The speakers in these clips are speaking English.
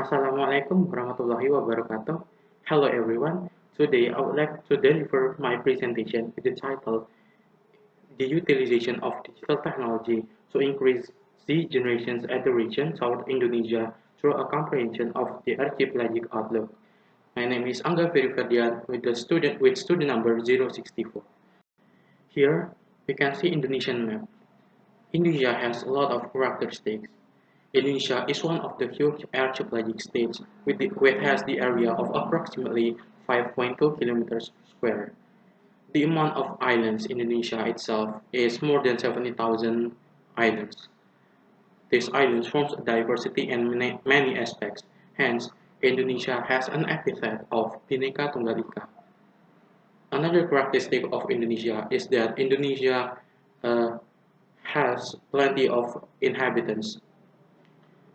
Assalamualaikum warahmatullahi wabarakatuh. Hello everyone. Today I would like to deliver my presentation with the title The Utilization of Digital Technology to Increase Z Generations at the Region South Indonesia through a Comprehension of the Archipelagic Outlook. My name is Angga Ferry with student number 064. Here we can see Indonesian map. Indonesia has a lot of characteristics. Indonesia is one of the huge archipelagic states which has the area of approximately 5.2 kilometers square. The amount of islands in Indonesia itself is more than 70,000 islands. These islands forms a diversity in many aspects. Hence, Indonesia has an epithet of Bhinneka Tunggal Ika. Another characteristic of Indonesia is that Indonesia uh, has plenty of inhabitants.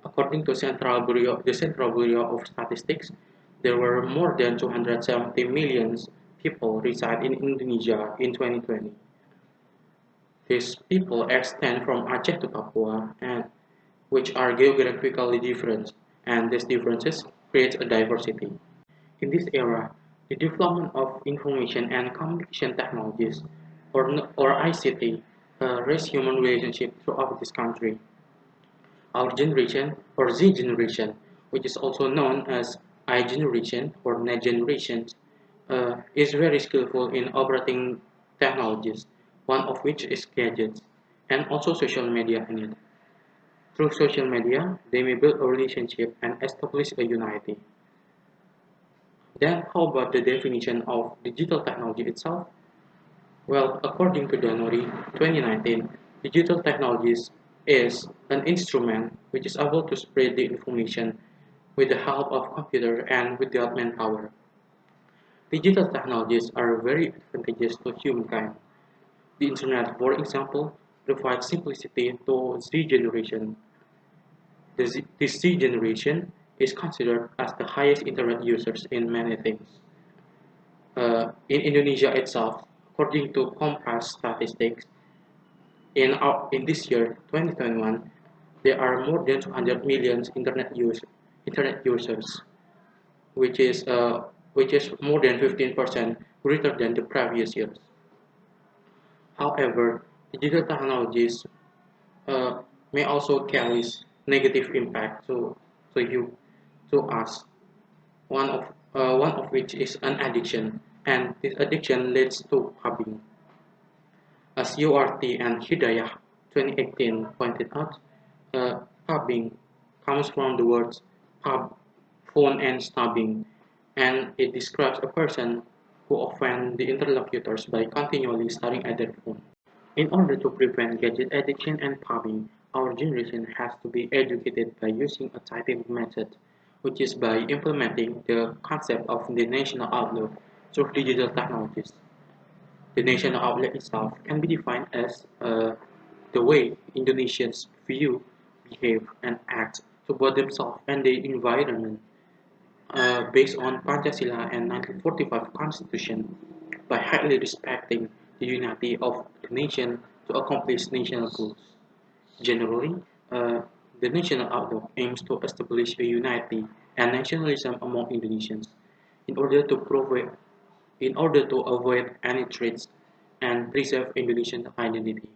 According to the Central Bureau of Statistics, there were more than 270 million people reside in Indonesia in 2020. These people extend from Aceh to Papua, and which are geographically different, and these differences create a diversity. In this era, the development of information and communication technologies, or ICT, raise human relationship throughout this country. Our generation, or Z generation, which is also known as I generation or net generation, is very skillful in operating technologies, one of which is gadgets, and also social media in it. Through social media, they may build a relationship and establish a unity. Then, how about the definition of digital technology itself? Well, according to January 2019, digital technologies is an instrument which is able to spread the information with the help of computer and without manpower. Digital technologies are very advantageous to humankind. The internet, for example, provides simplicity to Z generation. This Z generation is considered as the highest internet users in many things. In Indonesia itself, according to Kompas statistics, in this year 2021, there are more than 200 million internet users, which is uh, which is more than 15% greater than the previous years. However, digital technologies uh, may also carry negative impact to to us. One of which is an addiction, and this addiction leads to hubbing. As URT and Hidayah 2018 pointed out, pubbing comes from the words pub, phone and stabbing, and it describes a person who offends the interlocutors by continually staring at their phone. In order to prevent gadget addiction and pubbing, our generation has to be educated by using a typing method, which is by implementing the concept of the national outlook through digital technologies. The national outlook itself can be defined as the way Indonesians view, behave, and act toward themselves and the environment based on Pancasila and 1945 Constitution by highly respecting the unity of the nation to accomplish national goals. Generally, uh, the national outlook aims to establish a unity and nationalism among Indonesians in order to provide in order to avoid any threats and preserve Indonesian identity.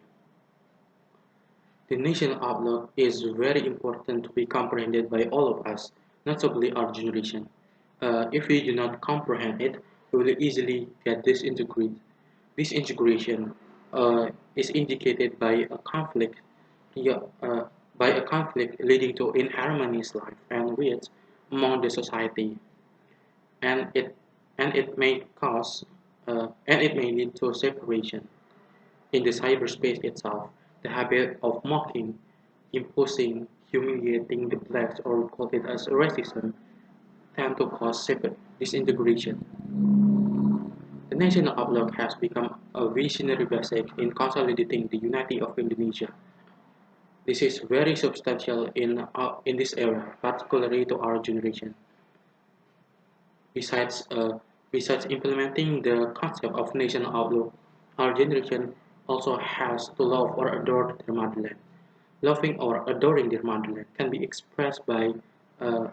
The national outlook is very important to be comprehended by all of us, notably our generation. If we do not comprehend it, we will easily get disintegrated. Disintegration is indicated yeah, uh, by a conflict leading to inharmonious life and weeds among the society, and it may and it may lead to separation. In the cyberspace itself, the habit of mocking, imposing, humiliating the blacks, or we call it as racism, tend to cause disintegration. The national outlook has become a visionary basic in consolidating the unity of Indonesia. This is very substantial in this era, particularly to our generation. Besides, uh, besides implementing the concept of national outlook, our generation also has to love or adore their motherland. Loving or adoring their motherland can be expressed uh,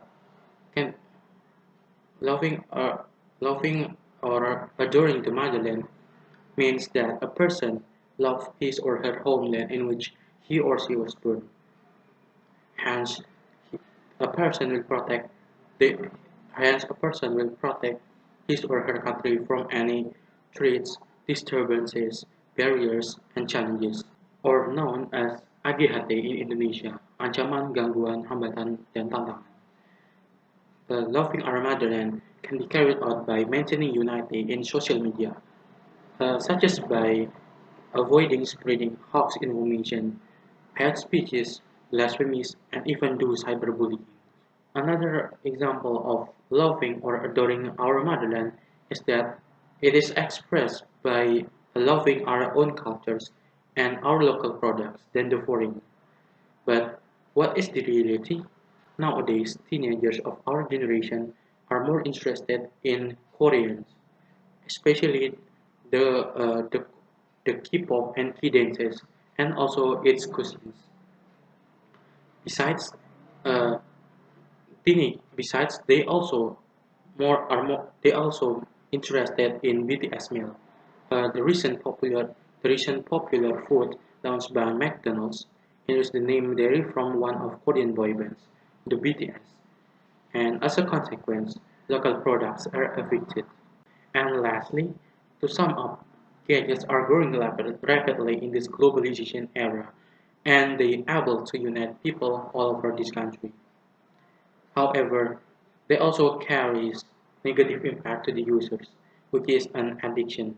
Loving or adoring the motherland means that a person loves his or her homeland in which he or she was born. Hence, a person will protect the hence a person will protect his or her country from any threats, disturbances, barriers, and challenges, or known as AGHT in Indonesia, ancaman, gangguan, hambatan, dan tantangan. Loving our motherland can be carried out by maintaining unity in social media, such as by avoiding spreading hoax information, hate speeches, blasphemies, and even do cyberbullying. Another example of loving or adoring our motherland is that it is expressed by loving our own cultures and our local products than the foreign. But what is the reality? Nowadays, teenagers of our generation are more interested in Koreans, especially the uh, the, the K-pop and K-dances, and also its cuisines. Besides, uh, besides, they also interested in BTS meal. The recent popular food launched by McDonald's, in which the name derived from one of Korean boy bands, the BTS, and as a consequence, local products are affected. And lastly, to sum up, gadgets are growing rapidly in this globalization era, and they are able to unite people all over this country. However, they also carries negative impact to the users, which is an addiction.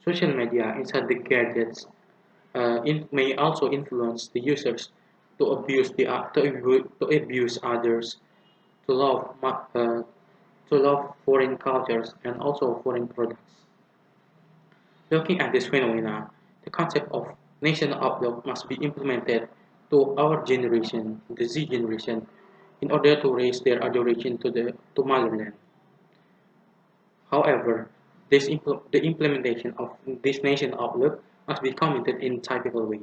Social media inside the gadgets may also influence the users to to abuse others, to love to love foreign cultures and also foreign products. Looking at this phenomena, the concept of national outlook must be implemented to our generation, the Z generation, in order to raise their adoration to motherland. However, the implementation of this nation outlook must be committed in typical way.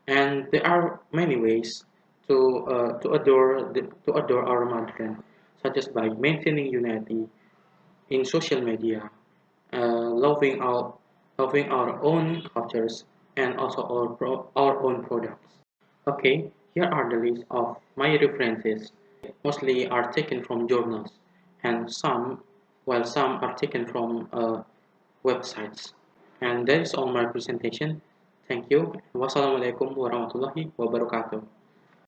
And there are many ways to adore our motherland, such as by maintaining unity in social media, loving our own cultures, and also our own products. Okay, here are the list of my references. Mostly are taken from journals, and while some are taken from websites. And that is all my presentation. Thank you. Wassalamualaikum warahmatullahi wabarakatuh.